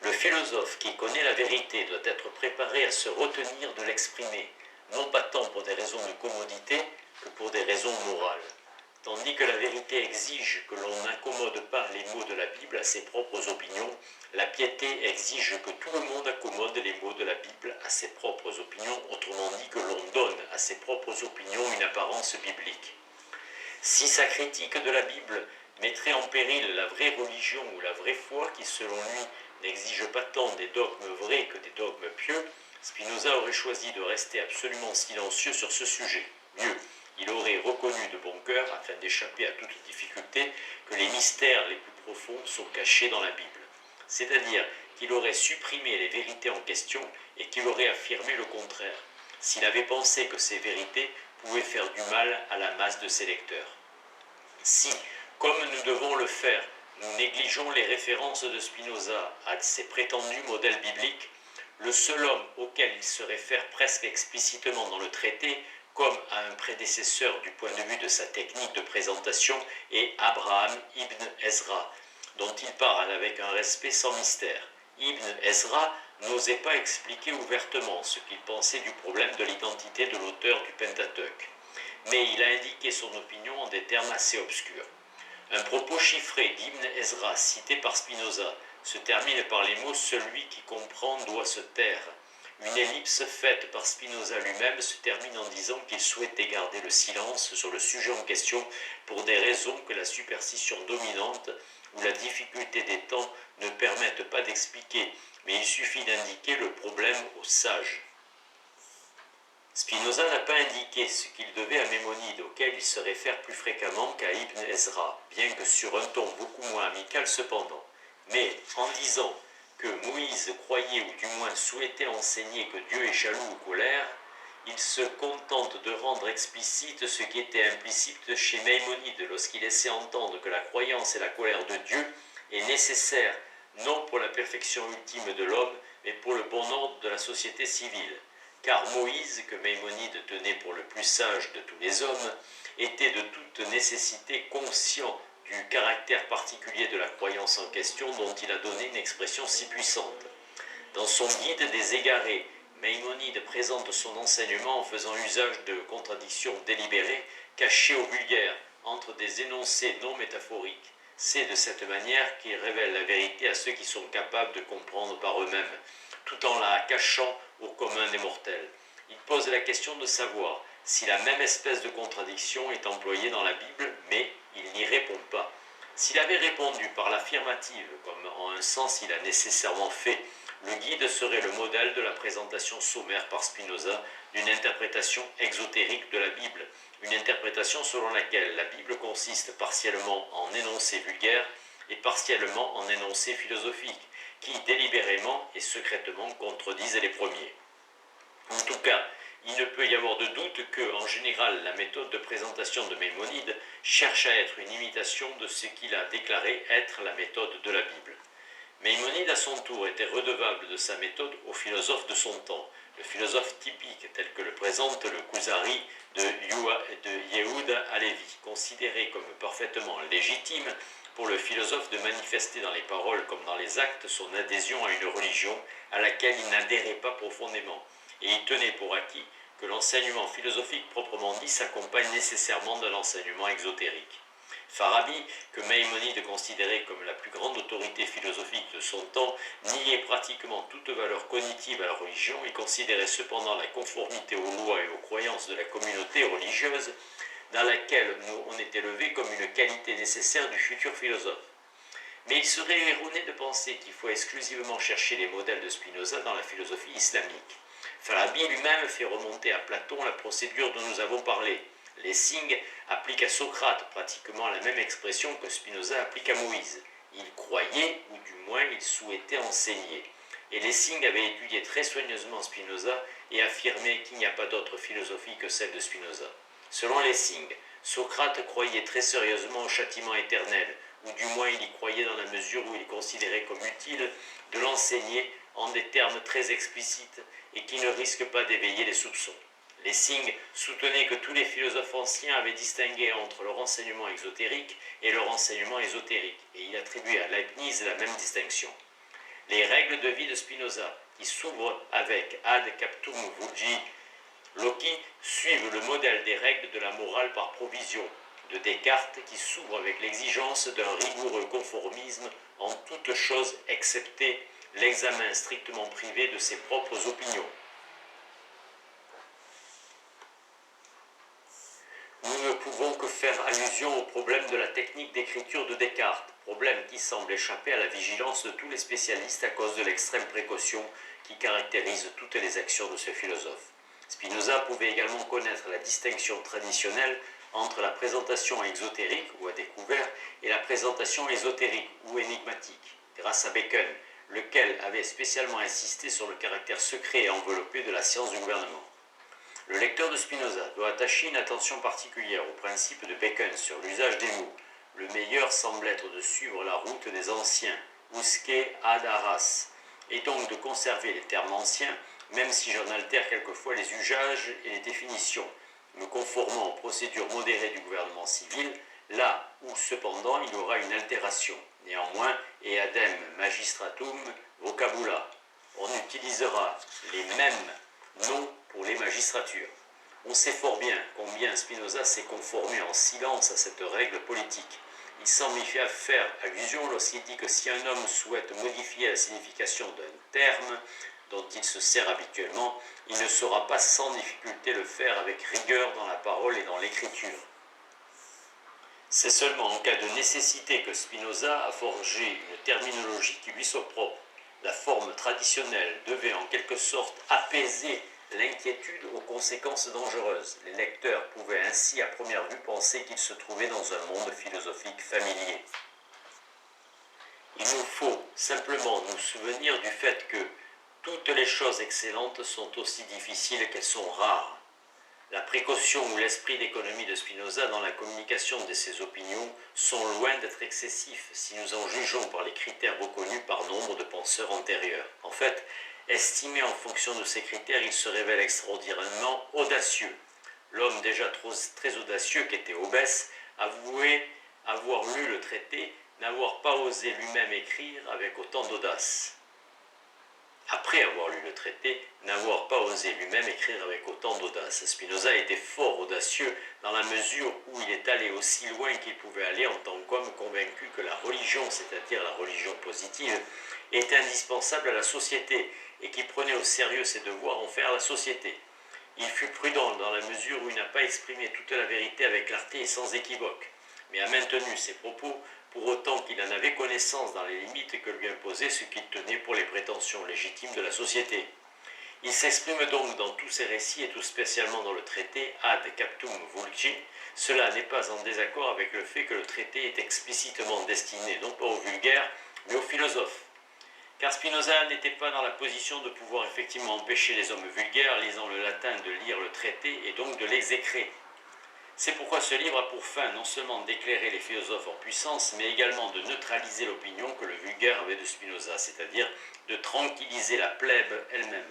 Le philosophe qui connaît la vérité doit être préparé à se retenir de l'exprimer, non pas tant pour des raisons de commodité que pour des raisons morales. Tandis que la vérité exige que l'on n'accommode pas les mots de la Bible à ses propres opinions, la piété exige que tout le monde accommode les mots de la Bible à ses propres opinions, autrement dit que l'on donne à ses propres opinions une apparence biblique. Si sa critique de la Bible mettrait en péril la vraie religion ou la vraie foi, qui selon lui n'exige pas tant des dogmes vrais que des dogmes pieux, Spinoza aurait choisi de rester absolument silencieux sur ce sujet. Mieux, il aurait reconnu de bon cœur, afin d'échapper à toute difficulté, que les mystères les plus profonds sont cachés dans la Bible. C'est-à-dire qu'il aurait supprimé les vérités en question et qu'il aurait affirmé le contraire, s'il avait pensé que ces vérités pouvaient faire du mal à la masse de ses lecteurs. Si, comme nous devons le faire, nous négligeons les références de Spinoza à ses prétendus modèles bibliques, le seul homme auquel il se réfère presque explicitement dans le traité, comme à un prédécesseur du point de vue de sa technique de présentation, est Abraham ibn Ezra, dont il parle avec un respect sans mystère. Ibn Ezra n'osait pas expliquer ouvertement ce qu'il pensait du problème de l'identité de l'auteur du Pentateuque, mais il a indiqué son opinion en des termes assez obscurs. Un propos chiffré d'Ibn Ezra cité par Spinoza se termine par les mots « celui qui comprend doit se taire ». Une ellipse faite par Spinoza lui-même se termine en disant qu'il souhaitait garder le silence sur le sujet en question pour des raisons que la superstition dominante ou la difficulté des temps ne permettent pas d'expliquer, mais il suffit d'indiquer le problème aux sages. Spinoza n'a pas indiqué ce qu'il devait à Maïmonide, auquel il se réfère plus fréquemment qu'à Ibn Ezra, bien que sur un ton beaucoup moins amical cependant. Mais en disant que Moïse croyait ou du moins souhaitait enseigner que Dieu est jaloux ou colère, il se contente de rendre explicite ce qui était implicite chez Maïmonide lorsqu'il laissait entendre que la croyance et la colère de Dieu est nécessaire non pour la perfection ultime de l'homme, mais pour le bon ordre de la société civile. Car Moïse, que Maïmonide tenait pour le plus sage de tous les hommes, était de toute nécessité conscient du caractère particulier de la croyance en question dont il a donné une expression si puissante. Dans son guide des égarés, Maïmonide présente son enseignement en faisant usage de contradictions délibérées, cachées au vulgaire, entre des énoncés non métaphoriques. C'est de cette manière qu'il révèle la vérité à ceux qui sont capables de comprendre par eux-mêmes, tout en la cachant au commun des mortels. Il pose la question de savoir si la même espèce de contradiction est employée dans la Bible, mais il n'y répond pas. S'il avait répondu par l'affirmative, comme en un sens il a nécessairement fait, le guide serait le modèle de la présentation sommaire par Spinoza d'une interprétation exotérique de la Bible, une interprétation selon laquelle la Bible consiste partiellement en énoncés vulgaires et partiellement en énoncés philosophiques, qui délibérément et secrètement contredisent les premiers. En tout cas, il ne peut y avoir de doute que, en général, la méthode de présentation de Maïmonide cherche à être une imitation de ce qu'il a déclaré être la méthode de la Bible. Maïmonide, à son tour, était redevable de sa méthode aux philosophes de son temps, le philosophe typique tel que le présente le Kuzari de Yehuda Halevi, considéré comme parfaitement légitime pour le philosophe de manifester dans les paroles comme dans les actes son adhésion à une religion à laquelle il n'adhérait pas profondément, et il tenait pour acquis que l'enseignement philosophique proprement dit s'accompagne nécessairement d'un enseignement exotérique. Farabi, que Maïmonide considérait comme la plus grande autorité philosophique de son temps, niait pratiquement toute valeur cognitive à la religion et considérait cependant la conformité aux lois et aux croyances de la communauté religieuse dans laquelle on est élevé comme une qualité nécessaire du futur philosophe. Mais il serait erroné de penser qu'il faut exclusivement chercher les modèles de Spinoza dans la philosophie islamique. Farabi lui-même fait remonter à Platon la procédure dont nous avons parlé. Lessing applique à Socrate pratiquement la même expression que Spinoza applique à Moïse. Il croyait, ou du moins il souhaitait enseigner. Et Lessing avait étudié très soigneusement Spinoza et affirmé qu'il n'y a pas d'autre philosophie que celle de Spinoza. Selon Lessing, Socrate croyait très sérieusement au châtiment éternel, ou du moins il y croyait dans la mesure où il considérait comme utile de l'enseigner en des termes très explicites et qui ne risquent pas d'éveiller les soupçons. Lessing soutenait que tous les philosophes anciens avaient distingué entre leur enseignement exotérique et leur enseignement ésotérique, et il attribuait à Leibniz la même distinction. Les règles de vie de Spinoza, qui s'ouvrent avec Ad Captum Vulgi Loci, suivent le modèle des règles de la morale par provision de Descartes, qui s'ouvre avec l'exigence d'un rigoureux conformisme en toute chose excepté l'examen strictement privé de ses propres opinions. Nous ne pouvons que faire allusion au problème de la technique d'écriture de Descartes, problème qui semble échapper à la vigilance de tous les spécialistes à cause de l'extrême précaution qui caractérise toutes les actions de ce philosophe. Spinoza pouvait également connaître la distinction traditionnelle entre la présentation exotérique ou à découvert et la présentation ésotérique ou énigmatique, grâce à Bacon, lequel avait spécialement insisté sur le caractère secret et enveloppé de la science du gouvernement. Le lecteur de Spinoza doit attacher une attention particulière au principe de Bacon sur l'usage des mots. Le meilleur semble être de suivre la route des anciens, usque ad arras, et donc de conserver les termes anciens, même si j'en altère quelquefois les usages et les définitions, me conformant aux procédures modérées du gouvernement civil, là où cependant il y aura une altération. Néanmoins, eadem magistratum vocabula, on utilisera les mêmes noms pour les magistratures. On sait fort bien combien Spinoza s'est conformé en silence à cette règle politique. Il semble y faire allusion lorsqu'il dit que si un homme souhaite modifier la signification d'un terme dont il se sert habituellement, il ne saura pas sans difficulté le faire avec rigueur dans la parole et dans l'écriture. C'est seulement en cas de nécessité que Spinoza a forgé une terminologie qui lui soit propre. La forme traditionnelle devait en quelque sorte apaiser l'inquiétude aux conséquences dangereuses. Les lecteurs pouvaient ainsi à première vue penser qu'ils se trouvaient dans un monde philosophique familier. Il nous faut simplement nous souvenir du fait que toutes les choses excellentes sont aussi difficiles qu'elles sont rares. La précaution ou l'esprit d'économie de Spinoza dans la communication de ses opinions sont loin d'être excessifs si nous en jugeons par les critères reconnus par nombre de penseurs antérieurs. En fait, estimé en fonction de ces critères, il se révèle extraordinairement audacieux. L'homme déjà très audacieux qu'était Hobbes avouait avoir lu le traité, n'avoir pas osé lui-même écrire avec autant d'audace. Après avoir lu le traité, n'avoir pas osé lui-même écrire avec autant d'audace. Spinoza était fort audacieux dans la mesure où il est allé aussi loin qu'il pouvait aller en tant qu'homme convaincu que la religion, c'est-à-dire la religion positive, est indispensable à la société et qui prenait au sérieux ses devoirs envers la société. Il fut prudent dans la mesure où il n'a pas exprimé toute la vérité avec clarté et sans équivoque, mais a maintenu ses propos pour autant qu'il en avait connaissance dans les limites que lui imposait ce qu'il tenait pour les prétentions légitimes de la société. Il s'exprime donc dans tous ses récits et tout spécialement dans le traité Ad Captum Vulgi. Cela n'est pas en désaccord avec le fait que le traité est explicitement destiné non pas aux vulgaires mais aux philosophes. Car Spinoza n'était pas dans la position de pouvoir effectivement empêcher les hommes vulgaires lisant le latin de lire le traité et donc de l'exécrer. C'est pourquoi ce livre a pour fin non seulement d'éclairer les philosophes en puissance, mais également de neutraliser l'opinion que le vulgaire avait de Spinoza, c'est-à-dire de tranquilliser la plèbe elle-même.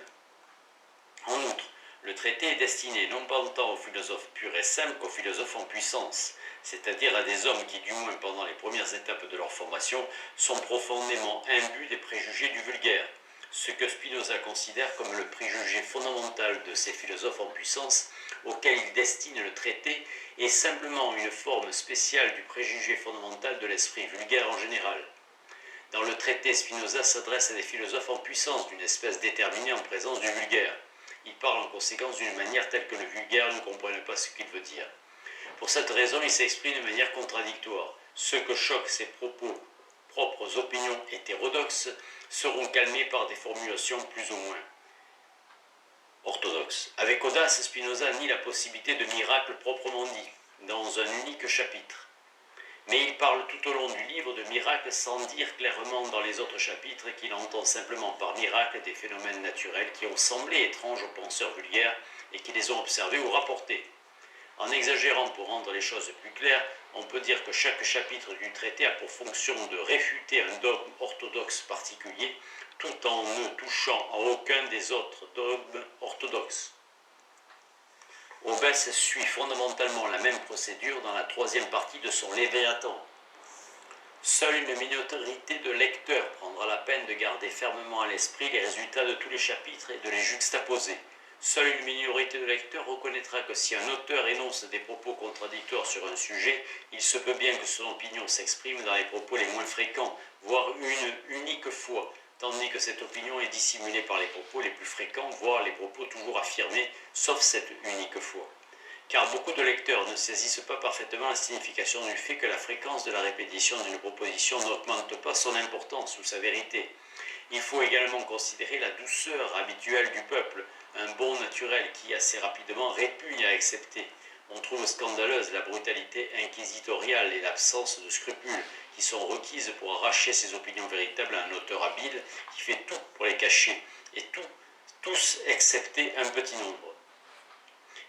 En outre, le traité est destiné non pas tant aux philosophes purs et simples qu'aux philosophes en puissance, c'est-à-dire à des hommes qui, du moins pendant les premières étapes de leur formation, sont profondément imbus des préjugés du vulgaire. Ce que Spinoza considère comme le préjugé fondamental de ces philosophes en puissance, auquel il destine le traité, est simplement une forme spéciale du préjugé fondamental de l'esprit vulgaire en général. Dans le traité, Spinoza s'adresse à des philosophes en puissance, d'une espèce déterminée en présence du vulgaire. Il parle en conséquence d'une manière telle que le vulgaire ne comprenne pas ce qu'il veut dire. Pour cette raison, il s'exprime de manière contradictoire. Ceux que choquent ses propres opinions hétérodoxes seront calmés par des formulations plus ou moins orthodoxes. Avec audace, Spinoza nie la possibilité de miracle proprement dit, dans un unique chapitre. Mais il parle tout au long du livre de miracles sans dire clairement dans les autres chapitres qu'il entend simplement par miracle des phénomènes naturels qui ont semblé étranges aux penseurs vulgaires et qui les ont observés ou rapportés. En exagérant pour rendre les choses plus claires, on peut dire que chaque chapitre du traité a pour fonction de réfuter un dogme orthodoxe particulier, tout en ne touchant à aucun des autres dogmes orthodoxes. Hobbes suit fondamentalement la même procédure dans la troisième partie de son Léviathan. Seule une minorité de lecteurs prendra la peine de garder fermement à l'esprit les résultats de tous les chapitres et de les juxtaposer. Seule une minorité de lecteurs reconnaîtra que si un auteur énonce des propos contradictoires sur un sujet, il se peut bien que son opinion s'exprime dans les propos les moins fréquents, voire une unique fois, tandis que cette opinion est dissimulée par les propos les plus fréquents, voire les propos toujours affirmés, sauf cette unique fois. Car beaucoup de lecteurs ne saisissent pas parfaitement la signification du fait que la fréquence de la répétition d'une proposition n'augmente pas son importance ou sa vérité. Il faut également considérer la douceur habituelle du peuple, un bon naturel qui assez rapidement répugne à accepter. On trouve scandaleuse la brutalité inquisitoriale et l'absence de scrupules qui sont requises pour arracher ses opinions véritables à un auteur habile qui fait tout pour les cacher, et tous excepté un petit nombre.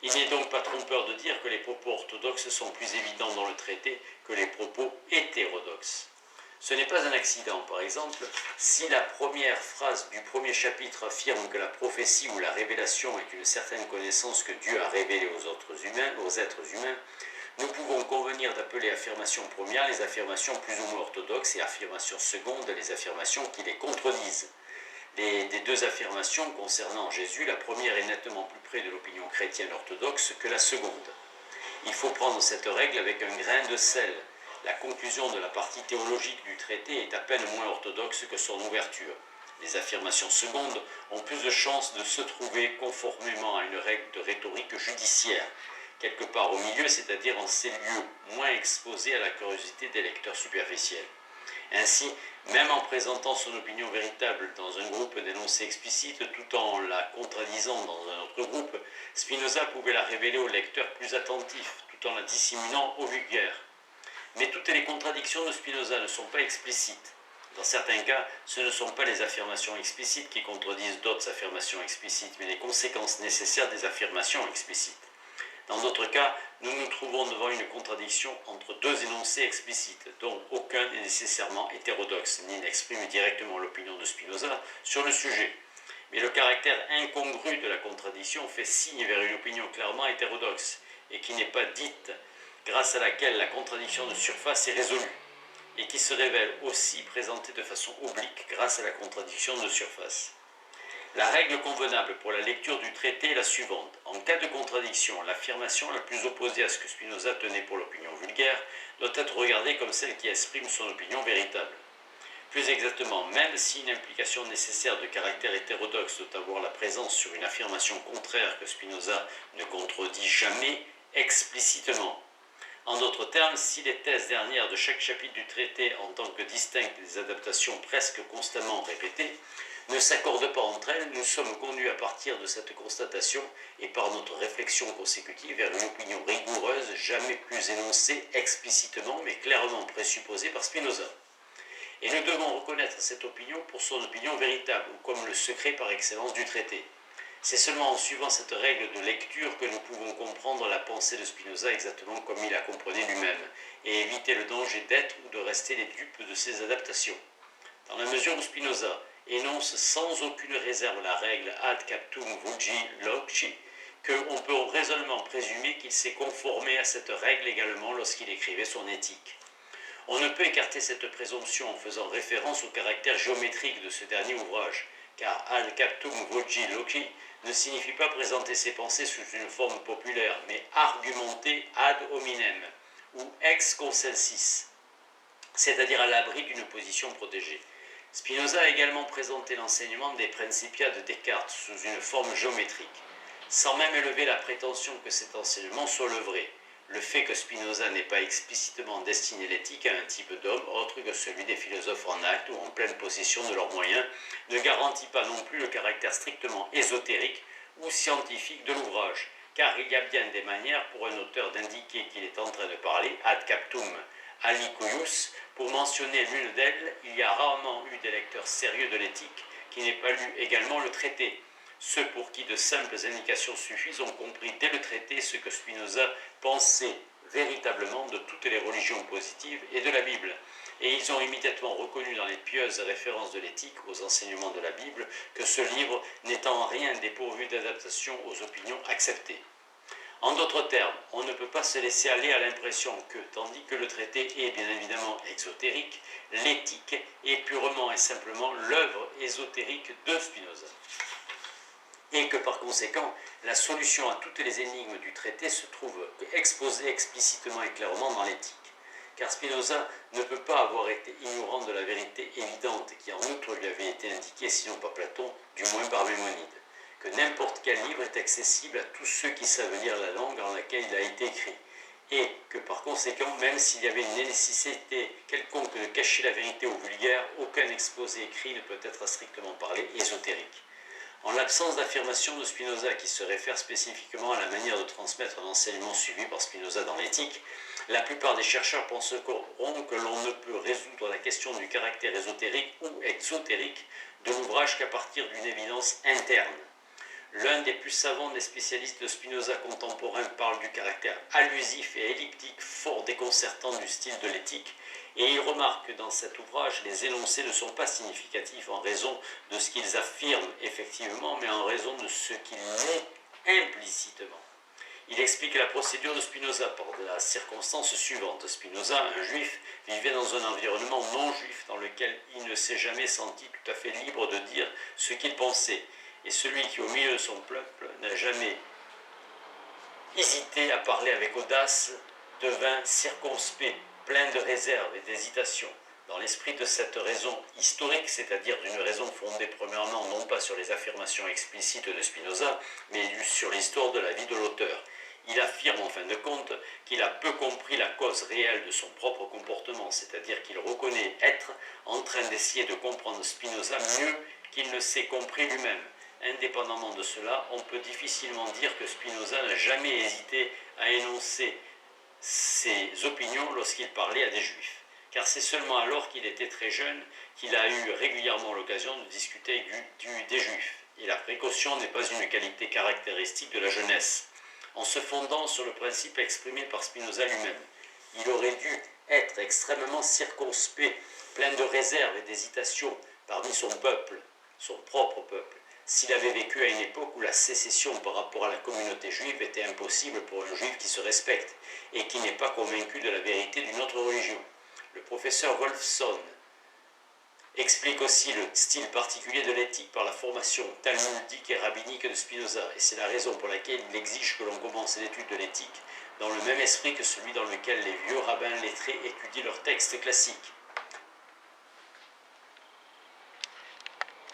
Il n'est donc pas trompeur de dire que les propos orthodoxes sont plus évidents dans le traité que les propos hétérodoxes. Ce n'est pas un accident, par exemple, si la première phrase du premier chapitre affirme que la prophétie ou la révélation est une certaine connaissance que Dieu a révélée aux êtres humains, nous pouvons convenir d'appeler affirmation première les affirmations plus ou moins orthodoxes et affirmation seconde les affirmations qui les contredisent. Des deux affirmations concernant Jésus, la première est nettement plus près de l'opinion chrétienne orthodoxe que la seconde. Il faut prendre cette règle avec un grain de sel. La conclusion de la partie théologique du traité est à peine moins orthodoxe que son ouverture. Les affirmations secondes ont plus de chances de se trouver conformément à une règle de rhétorique judiciaire, quelque part au milieu, c'est-à-dire en ces lieux moins exposés à la curiosité des lecteurs superficiels. Ainsi, même en présentant son opinion véritable dans un groupe d'énoncés explicites tout en la contradisant dans un autre groupe, Spinoza pouvait la révéler aux lecteurs plus attentifs tout en la dissimulant aux vulgaires. Mais toutes les contradictions de Spinoza ne sont pas explicites. Dans certains cas, ce ne sont pas les affirmations explicites qui contredisent d'autres affirmations explicites, mais les conséquences nécessaires des affirmations explicites. Dans d'autres cas, nous nous trouvons devant une contradiction entre deux énoncés explicites, dont aucun n'est nécessairement hétérodoxe, ni n'exprime directement l'opinion de Spinoza sur le sujet. Mais le caractère incongru de la contradiction fait signe vers une opinion clairement hétérodoxe, et qui n'est pas dite, grâce à laquelle la contradiction de surface est résolue, et qui se révèle aussi présentée de façon oblique grâce à la contradiction de surface. La règle convenable pour la lecture du traité est la suivante. En cas de contradiction, l'affirmation la plus opposée à ce que Spinoza tenait pour l'opinion vulgaire doit être regardée comme celle qui exprime son opinion véritable. Plus exactement, même si une implication nécessaire de caractère hétérodoxe doit avoir la présence sur une affirmation contraire que Spinoza ne contredit jamais explicitement. En d'autres termes, si les thèses dernières de chaque chapitre du traité en tant que distinctes des adaptations presque constamment répétées ne s'accordent pas entre elles, nous sommes conduits à partir de cette constatation et par notre réflexion consécutive vers une opinion rigoureuse, jamais plus énoncée explicitement mais clairement présupposée par Spinoza. Et nous devons reconnaître cette opinion pour son opinion véritable, ou comme le secret par excellence du traité. C'est seulement en suivant cette règle de lecture que nous pouvons comprendre la pensée de Spinoza exactement comme il la comprenait lui-même, et éviter le danger d'être ou de rester les dupes de ses adaptations. Dans la mesure où Spinoza énonce sans aucune réserve la règle ad captum vulgi loci, qu'on peut raisonnement présumer qu'il s'est conformé à cette règle également lorsqu'il écrivait son éthique. On ne peut écarter cette présomption en faisant référence au caractère géométrique de ce dernier ouvrage, car ad captum vulgi loci ne signifie pas présenter ses pensées sous une forme populaire, mais argumenter ad hominem, ou ex consensus, c'est-à-dire à l'abri d'une position protégée. Spinoza a également présenté l'enseignement des Principia de Descartes sous une forme géométrique, sans même élever la prétention que cet enseignement soit le vrai. Le fait que Spinoza n'ait pas explicitement destiné l'éthique à un type d'homme autre que celui des philosophes en acte ou en pleine possession de leurs moyens ne garantit pas non plus le caractère strictement ésotérique ou scientifique de l'ouvrage, car il y a bien des manières pour un auteur d'indiquer qu'il est en train de parler ad captum alicuius. Pour mentionner l'une d'elles, il y a rarement eu des lecteurs sérieux de l'éthique qui n'aient pas lu également le traité. Ceux pour qui de simples indications suffisent ont compris dès le traité ce que Spinoza pensait véritablement de toutes les religions positives et de la Bible. Et ils ont immédiatement reconnu dans les pieuses références de l'éthique aux enseignements de la Bible que ce livre n'étant en rien dépourvu d'adaptation aux opinions acceptées. En d'autres termes, on ne peut pas se laisser aller à l'impression que, tandis que le traité est bien évidemment exotérique, l'éthique est purement et simplement l'œuvre ésotérique de Spinoza. Et que par conséquent, la solution à toutes les énigmes du traité se trouve exposée explicitement et clairement dans l'éthique. Car Spinoza ne peut pas avoir été ignorant de la vérité évidente qui en outre lui avait été indiquée, sinon par Platon, du moins par Maïmonide, que n'importe quel livre est accessible à tous ceux qui savent lire la langue dans laquelle il a été écrit, et que par conséquent, même s'il y avait une nécessité quelconque de cacher la vérité au vulgaire, aucun exposé écrit ne peut être à strictement parler ésotérique. En l'absence d'affirmation de Spinoza qui se réfère spécifiquement à la manière de transmettre un enseignement suivi par Spinoza dans l'éthique, la plupart des chercheurs penseront que l'on ne peut résoudre la question du caractère ésotérique ou exotérique de l'ouvrage qu'à partir d'une évidence interne. L'un des plus savants des spécialistes de Spinoza contemporains parle du caractère allusif et elliptique fort déconcertant du style de l'éthique, et il remarque que dans cet ouvrage, les énoncés ne sont pas significatifs en raison de ce qu'ils affirment effectivement, mais en raison de ce qu'ils nient implicitement. Il explique la procédure de Spinoza par la circonstance suivante. Spinoza, un juif, vivait dans un environnement non juif dans lequel il ne s'est jamais senti tout à fait libre de dire ce qu'il pensait. Et celui qui, au milieu de son peuple, n'a jamais hésité à parler avec audace, devint circonspect, plein de réserve et d'hésitation. Dans l'esprit de cette raison historique, c'est-à-dire d'une raison fondée premièrement non pas sur les affirmations explicites de Spinoza, mais sur l'histoire de la vie de l'auteur. Il affirme en fin de compte qu'il a peu compris la cause réelle de son propre comportement, c'est-à-dire qu'il reconnaît être en train d'essayer de comprendre Spinoza mieux qu'il ne s'est compris lui-même. Indépendamment de cela, on peut difficilement dire que Spinoza n'a jamais hésité à énoncer ses opinions lorsqu'il parlait à des juifs, car c'est seulement alors qu'il était très jeune qu'il a eu régulièrement l'occasion de discuter des juifs, et la précaution n'est pas une qualité caractéristique de la jeunesse. En se fondant sur le principe exprimé par Spinoza lui-même, il aurait dû être extrêmement circonspect, plein de réserve et d'hésitation parmi son peuple, son propre peuple, s'il avait vécu à une époque où la sécession par rapport à la communauté juive était impossible pour un juif qui se respecte et qui n'est pas convaincu de la vérité d'une autre religion. Le professeur Wolfson explique aussi le style particulier de l'éthique par la formation talmudique et rabbinique de Spinoza, et c'est la raison pour laquelle il exige que l'on commence l'étude de l'éthique dans le même esprit que celui dans lequel les vieux rabbins lettrés étudient leurs textes classiques.